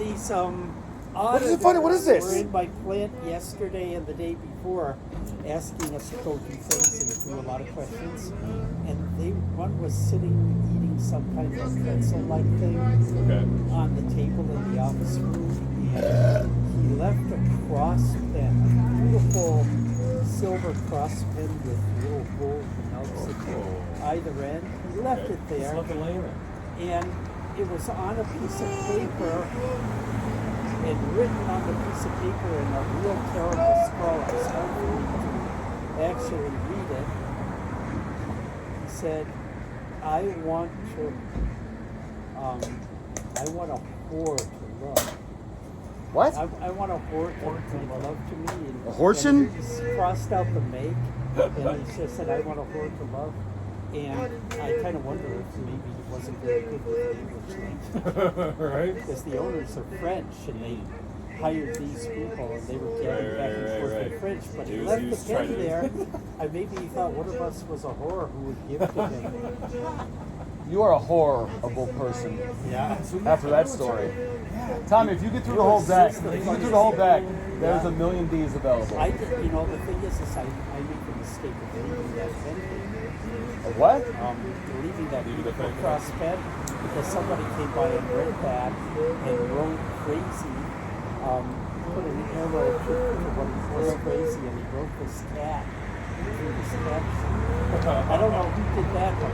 these What is it funny? What is this? were in my plant yesterday and the day before, asking us to go do things and do a lot of questions. And one was sitting eating some kind of pretzel-like thing on the table in the office room, and he left a cross pen, a beautiful silver cross pen with little gold notes at either end. He left it there, and it was on a piece of paper. And written on the piece of paper in a real terrible scrawl, I was hoping to actually read it. He said, I want a whore to love. What? I want a whore to make love to me. And, a horchin? And he crossed out the make, and he just said, I want a whore to love. And I kind of wonder if maybe he wasn't very good with the English language. Right. Because the owners are French, and they hired these people, and they were getting back and forth in French. But he left the pen there. Maybe he thought one of us was a whore who would give to him. You are a horrible person. Yeah. After that story. Tommy, if you get through the whole deck, there's a million D's available. I did, the thing is I made the mistake of leaving that pen there. A what? Leaving that beautiful cross pen because somebody came by and read that and wrote crazy, put an arrow to what was crazy, and he wrote this cat. I don't know who did that, but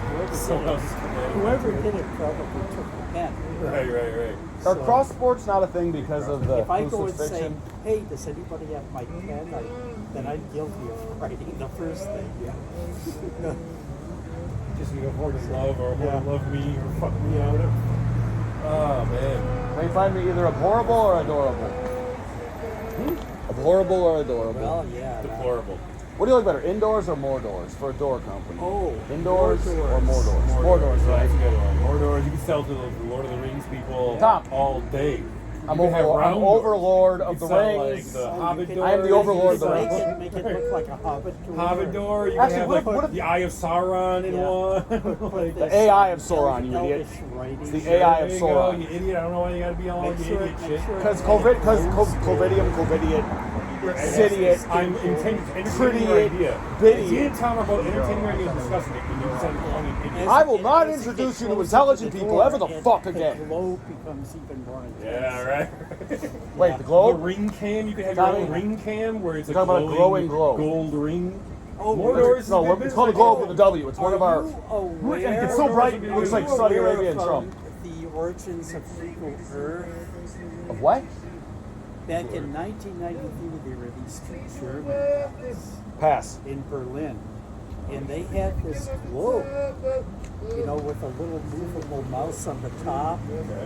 whoever did it probably took the pen. Right. Are cross sports not a thing because of the if I go and crucifixion? say, hey, does anybody have my pen? Then I'm guilty of writing the first thing. Yeah. Just need a whore to love, or a whore to love me, or fuck me out. Oh, man. Can you find me either abhorrible or adorable? Abhorrible or adorable? Well, yeah. Deplorable. What do you like better, indoors or more doors for a door company? Oh, indoors more doors. or more doors? More doors, right? That's a good one. More doors. You can sell to the Lord of the Rings people all day. I'm overlord of the rings. Like the Hobbit door. I am the overlord of the rings. Make it look like a Hobbit door. Hobbit door. You can have like the Eye of Sauron in one. The AI of Sauron, you idiot. It's the AI of Sauron. You idiot. I don't know why you gotta be all the idiot shit. Because covidium, Sidiot, I'm entertaining your idea. You didn't tell me about entertaining your idea and discussing it. And you said idiot. I will not introduce you to intelligent people ever the fuck again. The globe becomes even more intense. Yeah, right. Wait, the globe? The ring cam. You can have your own ring cam where it's a glowing globe. Gold ring. Oh, doors. No, it's called a globe with a W. It's one of our. It's so bright, it looks like Saudi Arabia and Trump. The origins of Google Earth. Of what? Back in 1993, there were these two German guys in Berlin, and they had this globe, with a little movable mouse on the top,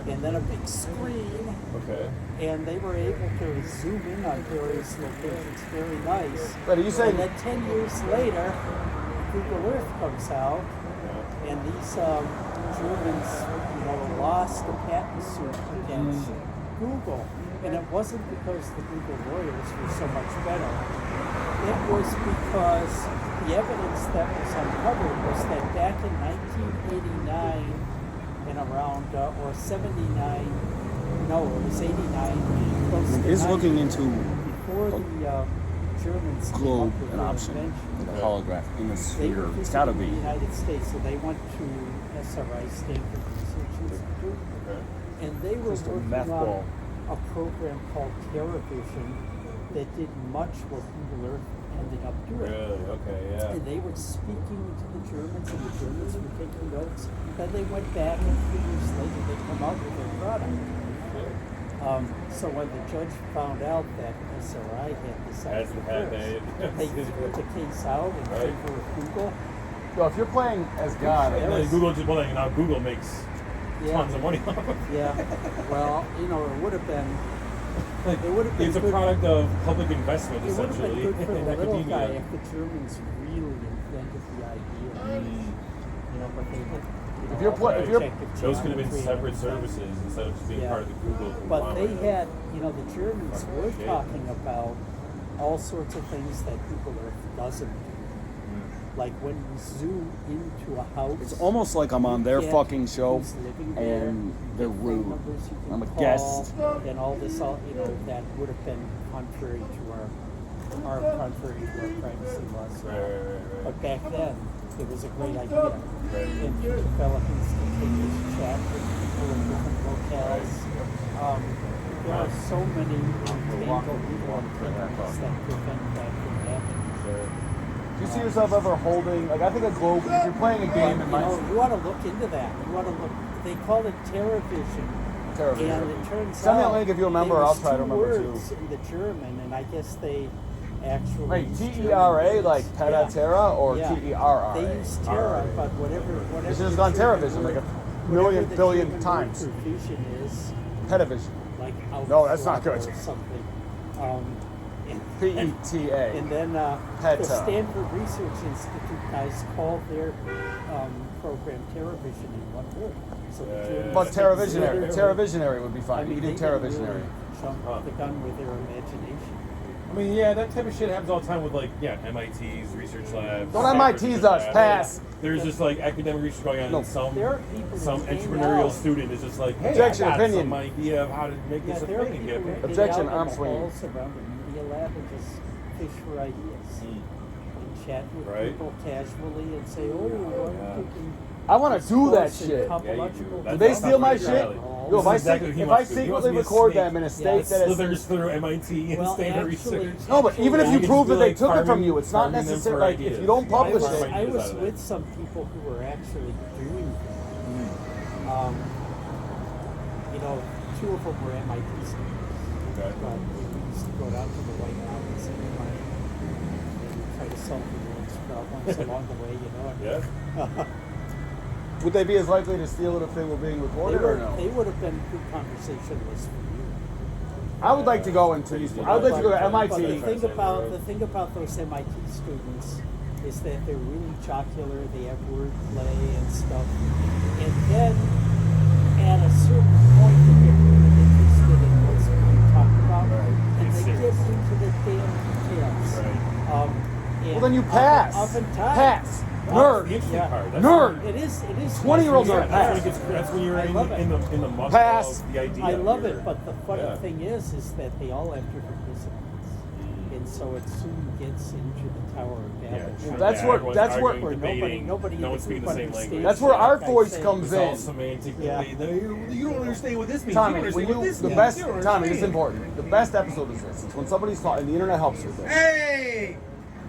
and then a big screen. Okay. And they were able to zoom in on various locations. Very nice. But are you saying? And then 10 years later, Google Earth comes out, and these Germans, lost a patent suit against Google. And it wasn't because the Google lawyers were so much better. It was because the evidence that was uncovered was that back in 1989 and around, or 79, no, it was 89, close to 90, looking into before the Germans globe came up with an option, invention, the holograph in the they sphere. were It's gotta visiting be. the United States, so they went to SRI, Stanford Research Institute, and they were Just a working meth on ball. a program called TerraVision that did much what Google Earth ended up doing. Really? Okay, yeah. And they were speaking to the Germans, and the Germans were taking notes. Then they went back, and a few years later, they come out with their product. So when the judge found out that SRI had decided they threw the case out in favor of Google. Yo, if you're playing as God, and then Google makes tons of money off of it. Yeah. Well, it would have been. It's a product of public investment, It would have essentially. been good for the in little guy academia. if the Germans really invented the idea. But they didn't. Those could have been separate services instead of just being part of the Google conglomerate. But they had, the Germans were talking about all sorts of things that Google Earth doesn't do. Like when you zoom into a house, It's almost like I'm on their you get fucking show who's living there, and you they're get phone rude. numbers you can I'm a call, guest. and all this, that would have been contrary to our privacy laws. Right. But back then, it was a great idea. And to develop instantaneous chat with people in different locales. There are so many entangled legal entities that prevent that from happening. Do you see yourself ever holding, like I think a globe, if you're playing a game in my... You want to look into that. You want to look. They call it TerraVision. TerraVision. And it turns Send me a out link if you remember, there I'll was try to two remember too. words in the German, and I guess they actually Wait, use T-E-R-A, German like words. Peta Terra, or Yeah. T-E-R-R-A? They use Terra, but whatever. It should have the gone German TerraVision, like word- a million, whatever the billion German word times. for vision is, Petavision. like No, that's not good. or something. And P-E-T-A. then the PETA. Stanford Research Institute guys call their program TerraVision in one word. So the Germans But TerraVisionary. literally- TerraVisionary would be fine. I mean, You they do can TerraVisionary. really jump the gun with their imagination. I mean, yeah, that type of shit happens all the time with like, MIT's research labs. Don't Stanford MIT's research us, labs. pass. There's just like academic research going on, No. and some There are people some who hang entrepreneurial out. student is just like, hey, Objection, I got opinion. some idea of how to make Yeah, this a there are thing and people get who paid. hang Objection, out in arm the swinging. halls around the media lab and just fish for ideas. And chat with Right. people casually and say, oh, I'm thinking I want to do that sports and shit. topological Do they steal my That's shit? right. Yo, if This I, is exactly what he if I wants to do. He secretly wants to be a record snake. them in a Yeah, state that is... Slithers through MIT and Well, Stanford actually- research. No, but even if you Yeah, prove that you they can do, took like, it from you, it's not farming them for necessary. Like, if ideas. you don't publish Farm it... I ideas was out of with it. some people who were actually doing that. Two of them were MIT students. Okay. But we used to go down to the White Mountains and try to solve the world's problems along the way, Yeah. Would they be as likely to steal it if they were being recorded or no? They would have been good conversationalists for you. I would like to go into these... I would like to go to But the MIT. thing about those MIT students is that they're really jocular, they have wordplay and stuff. And then at a certain point they get really interested in what's being talked about. And It's they get serious. into the damn details. Right. Well, then you pass. Oftentimes. Pass. That's the Nerd. interesting Yeah. part. That's Nerd. It is 20-year-olds Yeah, are pass. that's when you're I love it. in the muck Pass. of the idea. I love You're- it, but the funny Yeah. thing is that they all have different disciplines, and so it soon gets into the Tower of Babel. Well, That's where- everyone's that's where- arguing, where debating, nobody no in one's the speaking group the same understands. language. That's where our Like I voice say. comes It's all in. semantic. Yeah. You don't understand what this means. Tommy, you don't when understand you what this the means. best You don't Tommy, this is understand. important. The best episode is this. It's when somebody's talking. The internet helps with this. Hey!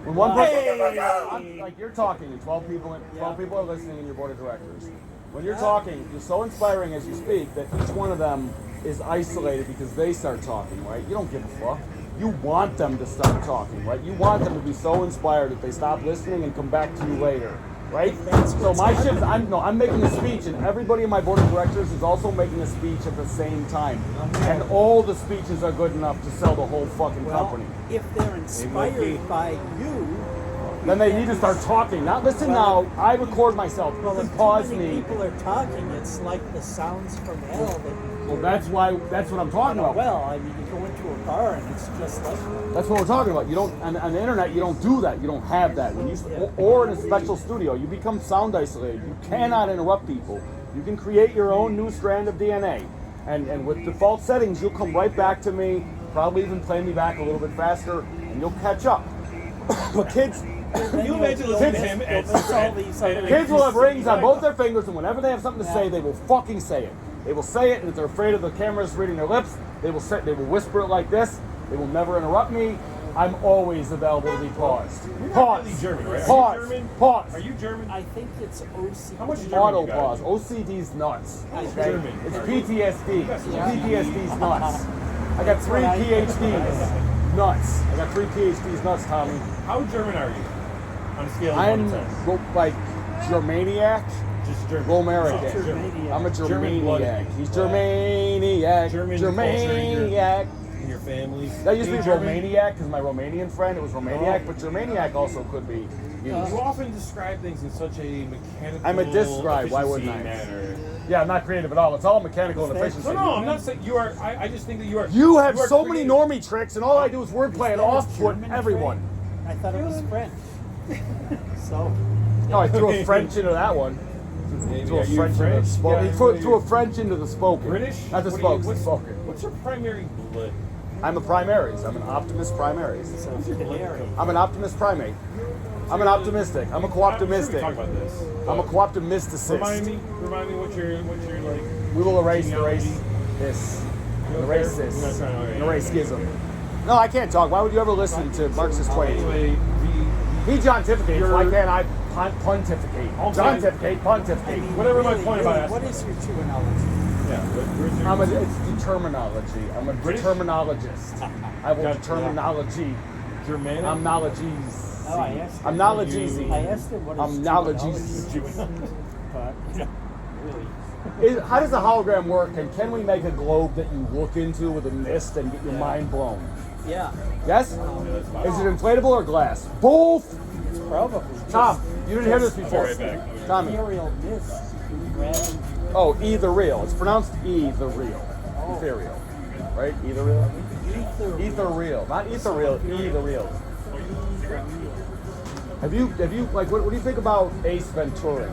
When one person, Hey! like you're talking, and 12 people are listening in your board of directors. When you're talking, you're so inspiring as you speak that each one of them is isolated because they start talking, right? You don't give a fuck. You want them to start talking, right? You want them to be so inspired that they stop listening and come back to you later, right? So my shit is, I'm making a speech, and everybody in my board of directors is also making a speech at the same time, and all the speeches are good enough to sell the whole fucking Well, company. if they're inspired by you, Then they need to start talking. Not listen now. I record myself. You well, can if pause too many me. people are talking, it's like the sounds from hell that you Well, hear that's what I'm talking about. Well, I mean, you go into a bar and it's just like That's what we're talking about. You don't on the internet. You don't do that. You don't have that. When you or in a special studio, you become sound isolated. You cannot interrupt people. You can create your own new strand of DNA, and with default settings, you'll come right back to me. Probably even play me back a little bit faster, and you'll catch up. But kids. Can you imagine listening to him and Kids will have rings on both their fingers, and whenever they have something to say, they will fucking say it. They will say it, and if they're afraid of the cameras reading their lips, they will whisper it like this. They will never interrupt me. I'm always available to be paused. Pause. really German, right? Are you Pause. German? Pause. Are you German? I think it's OCD. How much German Auto you got? pause. OCD's nuts. I Okay? German. It's PTSD. Yeah. PTSD's nuts. I got 3 what I- PhDs. Nuts. I got 3 PhDs. Nuts, Tommy. How German are you? On a scale of 1 I'm to 10. like Germaniac. Just German. Romerican. Germaniac. I'm a German blood. Germaniac. He's Germaniac. German culture Germaniac. In your family. That used to be German. Romaniac because my Romanian friend, it was Romaniac, but Germaniac also could be used. You often describe things in such a mechanical. I'm a describe, why wouldn't I? efficiency manner. Yeah, I'm not creative at all. It's all mechanical and efficiency. No, I'm not saying you are. I just think that you are. You have are so many creative. normie tricks, and all I do is wordplay and Is that a off-put German everyone. thing? I thought it was French. So, No, I threw a French into that one. Threw a Are you French into the French? spoken. Yeah, He what are threw you? a French into the spoken. British? Not the What are spoken. you- The spoken. What's your primary blood? I'm a primaries. I'm an optimist primaries. so canary. I'm an optimist primate. I'm an optimistic. I'm a I'm sure we co-optimistic. talk about this. I'm a but co-optimisticist. Remind me what you're like. We will erase the race. genealogy. This. You The okay? racist. You're not trying to- The race schism. No, I can't talk. Why would you ever listen to Marxist Twain? Anyway, He pontificates. You're- Why can't I pontificate? I'm saying- Pontificate, pontificate. Whatever my point about asking. What is your true analogy? yeah, but where's your- I'm a, it's determinology. I'm a British? determinologist. I will Gotcha. determinology. Germanic? I'm nologies. Oh, I asked him. I'm nologies. I asked him what I'm is nologies. terminology, but really, How does a hologram work, and can we make a globe that you look into with a mist and get your mind blown? yeah, Yes? Is it inflatable or glass? Both! it's probably Tom, you didn't hear this I'll be before. right back. Tommy. ethereal mist rather Oh, ethereal. It's pronounced E the real. Oh. Ethereal. Right? Ethereal? than Ethereal. Not ethereal, E the real. Have you like what do you think about Ace Ventura?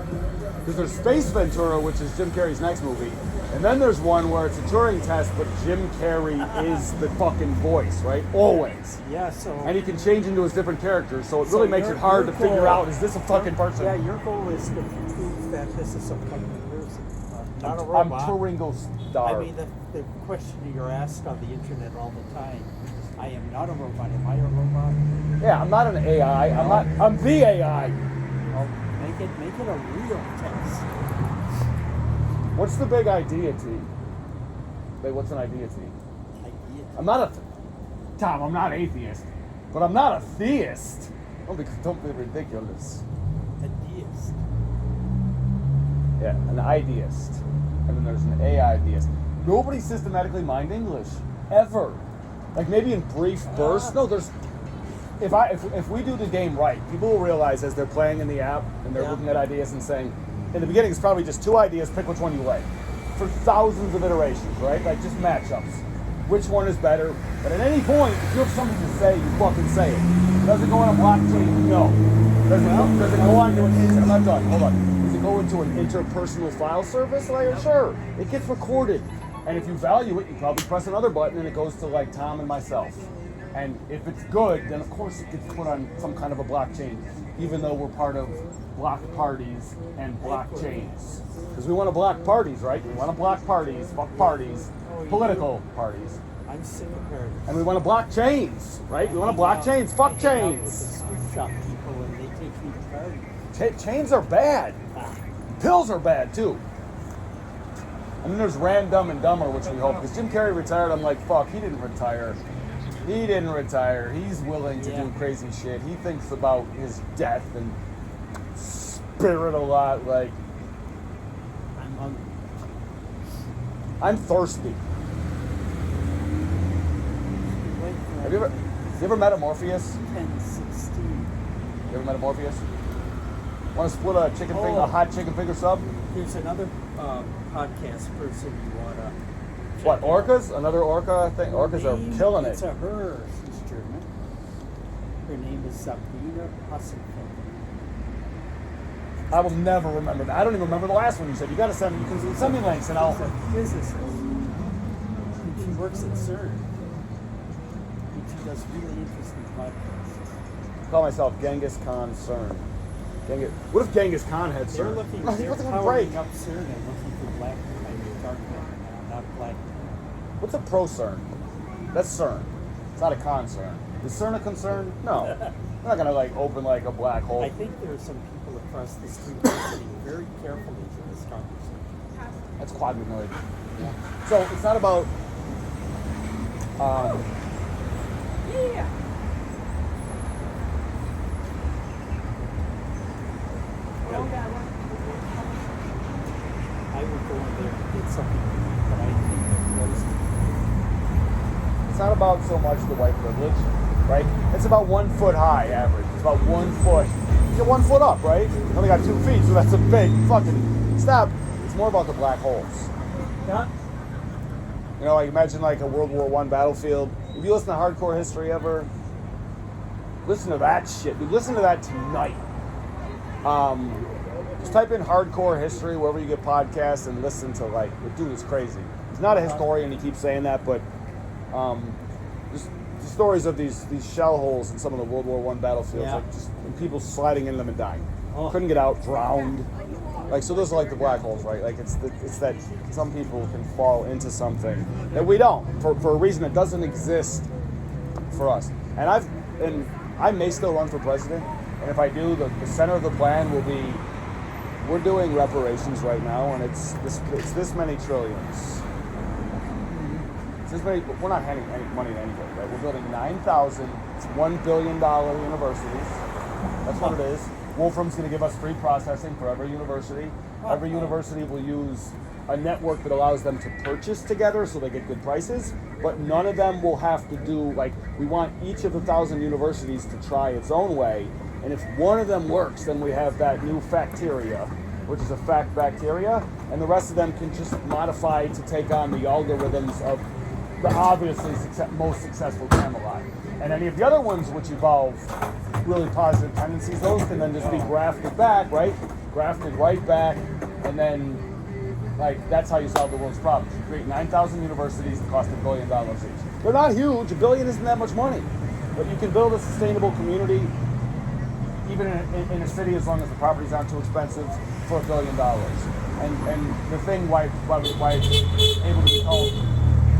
Because there's Space Ventura, which is Jim Carrey's next movie, and then there's one where it's a Turing test, but Jim Carrey is the fucking voice, right? Always. Yeah, so And he can change into his different characters, so it So really makes your- it hard your to figure goal- out, is this a fucking person? yeah, your goal is to prove that this is some kind of person, not a I'm robot. Turingo Star. I mean, the question you're asked on the internet all the time. I am not a robot. Am I a robot? Yeah, I'm not an AI. I'm the AI. Well, make it a real test. What's the big idea, T? Wait, what's an idea, T? Idea. I'm not a Tom. I'm not atheist, but I'm not a theist. Don't be ridiculous. Ideas. Yeah, an ideist, and then there's an AI ideist. Nobody systematically mined English ever. Like maybe in brief bursts. No, there's. If we do the game right, people will realize as they're playing in the app and they're Yeah. looking at ideas and saying, in the beginning it's probably just two ideas. Pick which one you like. For thousands of iterations, right? Like just matchups. Which one is better? But at any point, if you have something to say, you fucking say it. Does it go on a blockchain? No. Does it go on to an I'm not done. Hold on. Does it go into an interpersonal file service? Like, sure. It gets recorded. And if you value it, you probably press another button and it goes to like Tom and myself. And if it's good, then of course it gets put on some kind of a blockchain, even though we're part of block parties and blockchains. Because we want to block parties, right? We want to block parties, fuck parties, political parties. I'm sick of her. And we want to block chains, right? We want to block chains, fuck I hang out with the chains. sweet shop people and they take me to parties. Chains are bad. Pills are bad too. And then there's Dumb and Dumber, which we hope, because Jim Carrey retired. I'm like, fuck, he didn't retire. He didn't retire. He's willing to do crazy shit. He thinks about his death and spirit a lot. Like, I'm hungry. I'm thirsty. Wait for Have you ever met a Morpheus? 10:16. You ever met a Morpheus? Want to split a chicken finger, a hot chicken finger sub? There's another podcast person you wanna. What, check out. orcas? Another orca thing? Orcas are Name- killing It's it. a her. She's German. Her name is Sabina Hasselfeld. I will never remember that. I don't even remember the last one you said. You gotta send me links and I'll. She's a physicist. And she works at CERN. And she does really interesting podcasts. Call myself Genghis Khan CERN. What if Genghis Khan had They're CERN? looking. What's They're it gonna break? powering up CERN and looking for black, dark matter now, not black matter. What's a pro CERN? That's CERN. It's not a concern. Is CERN a concern? No. We're not gonna like open like a black hole. I think there are some people across the street listening very carefully to this conversation. That's quadrinoid. So it's not about. Yeah. I would go in there and get something that I think was It's not about so much the white privilege, right? It's about 1 foot high average. It's about 1 foot. You get 1 foot up, right? You only got 2 feet, so that's a big fucking step. It's more about the black holes. yeah. You know, like imagine like a World War I battlefield. If you listen to hardcore history ever, Listen to that shit. Dude, listen to that tonight. Just type in hardcore history wherever you get podcasts and listen to, like, the dude is crazy. He's not a historian, he keeps saying that, but just the stories of these shell holes in some of the World War I battlefields, Yeah. like just and people sliding in them and dying. Oh. Couldn't get out, drowned. Like, so those are like the black holes, right? Like, it's that some people can fall into something that we don't, for a reason that doesn't exist for us. And I may still run for president, and if I do, the center of the plan will be, we're doing reparations right now, and it's this many trillions. It's this many, we're not handing any money to anybody, right? We're building 9,000 $1 billion universities. That's what it is. Wolfram's going to give us free processing for every university. Every university will use a network that allows them to purchase together so they get good prices, but none of them will have to do, like, we want each of the 1,000 universities to try its own way, and if one of them works, then we have that new facteria, which is a fact bacteria, and the rest of them can just modify to take on the algorithms of the obviously most successful Camelot. And any of the other ones which evolve really positive tendencies, those can then just be grafted back, right? Grafted right back, and then, like, that's how you solve the world's problems. You create 9,000 universities that cost $1 billion each. They're not huge. $1 billion isn't that much money. But you can build a sustainable community, even in a city, as long as the properties aren't too expensive, for $1 billion. And the thing why it's able to be called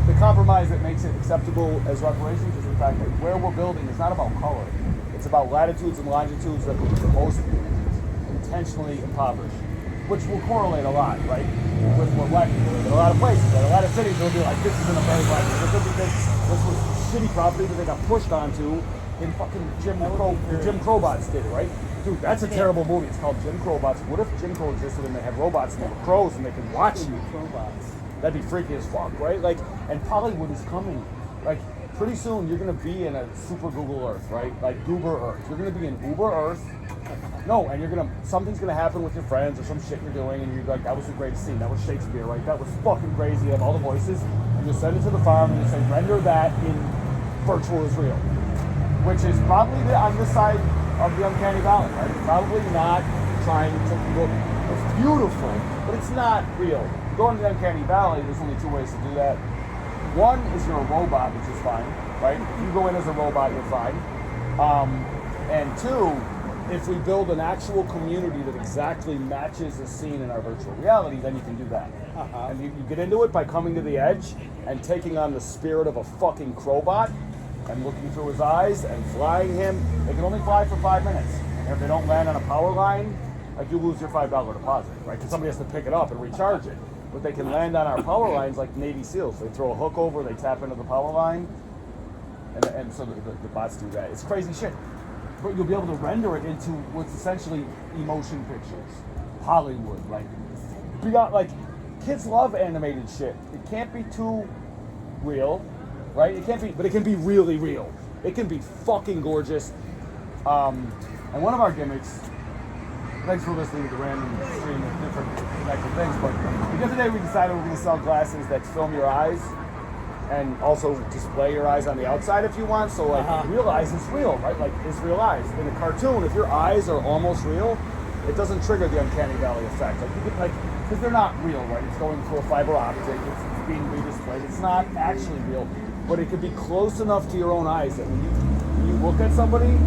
the compromise that makes it acceptable as reparations is the fact that where we're building is not about color. It's about latitudes and longitudes that will be the most intentionally impoverished, which will correlate a lot, right, with what black people live in a lot of places. Right? A lot of cities will be like, this isn't a very black because this was shitty property that they got pushed onto in fucking Jim Crowbots did it, right? Dude, that's a terrible movie. It's called Jim Crowbots. What if Jim Crow existed and they had robots and they were crows and they could watch you? That'd be freaky as fuck, right? Like, and Hollywood is coming. Like, pretty soon you're gonna be in a super Google Earth, right? Like Goober Earth. You're gonna be in Uber Earth. No, and something's gonna happen with your friends or some shit you're doing, and you're like, that was the greatest scene. That was Shakespeare, right? That was fucking crazy. You have all the voices, and you send it to the farm, and you say, render that in virtual is real, which is probably on this side of the uncanny valley, right? It's probably not trying to look. It's beautiful, but it's not real. Going to the uncanny valley, there's only two ways to do that. One is you're a robot, which is fine, right? If you go in as a robot, you're fine. And two, if we build an actual community that exactly matches a scene in our virtual reality, then you can do that. And you get into it by coming to the edge and taking on the spirit of a fucking crowbot and looking through his eyes and flying him. They can only fly for 5 minutes. And if they don't land on a power line, like, you lose your $5 deposit, right? Because somebody has to pick it up and recharge it. But they can land on our power lines like Navy SEALs. They throw a hook over, they tap into the power line, and so the bots do that. It's crazy shit. But you'll be able to render it into what's essentially emotion pictures. Hollywood, like, beyond, like, kids love animated shit. It can't be too real, right? It can't be, but it can be really real. It can be fucking gorgeous. And one of our gimmicks, thanks for listening to the random stream of different connected things, but the other day we decided we're going to sell glasses that film your eyes and also display your eyes on the outside if you want. So, like, real eyes is real, right? Like, is real eyes. In a cartoon, if your eyes are almost real, it doesn't trigger the uncanny valley effect. Like, you could, like, because they're not real, right? It's going through a fiber optic, it's being redisplayed. It's not actually real, but it could be close enough to your own eyes that when you look at somebody,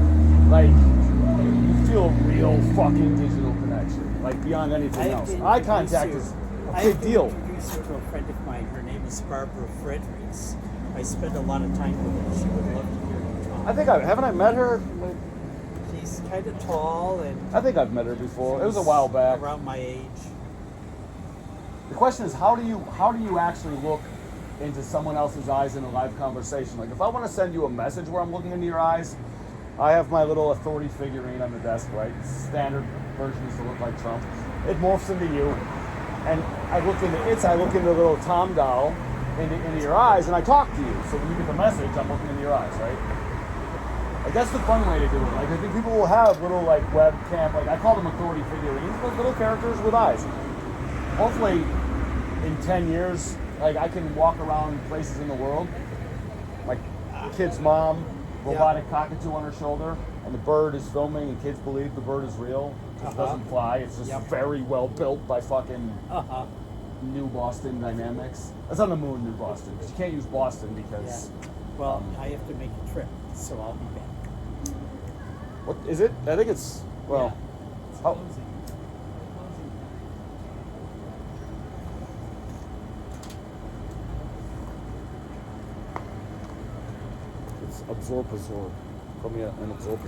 like, you feel a real fucking digital connection, like, beyond anything else. Eye contact is a big deal. I have to introduce you to a friend of mine. Her name is Barbara Fredericks. I spend a lot of time with her. She would love to hear you talk. I think haven't I met her? She's kind of tall and... I think I've met her before. It was a while back. Around my age. The question is, how do you actually look into someone else's eyes in a live conversation? Like, if I want to send you a message where I'm looking into your eyes, I have my little authority figurine on the desk, right? Standard version is to look like Trump. It morphs into you, and I look into the little Tom doll into your eyes, and I talk to you. So when you get the message, I'm looking into your eyes, right? Like, that's the fun way to do it. Like, I think people will have little, like, webcam, like, I call them authority figurines, but little characters with eyes. Hopefully, in 10 years, like, I can walk around places in the world, my kid's mom, robotic cockatoo on her shoulder, and the bird is filming, and kids believe the bird is real. It just doesn't fly. It's just very well built by fucking New Boston Dynamics. That's on the moon, New Boston. 'Cause you can't use Boston because. Well, I have to make a trip, so I'll be back. What is it? I think it's well. It's Oh. closing. It's absorb. Call me an absorb.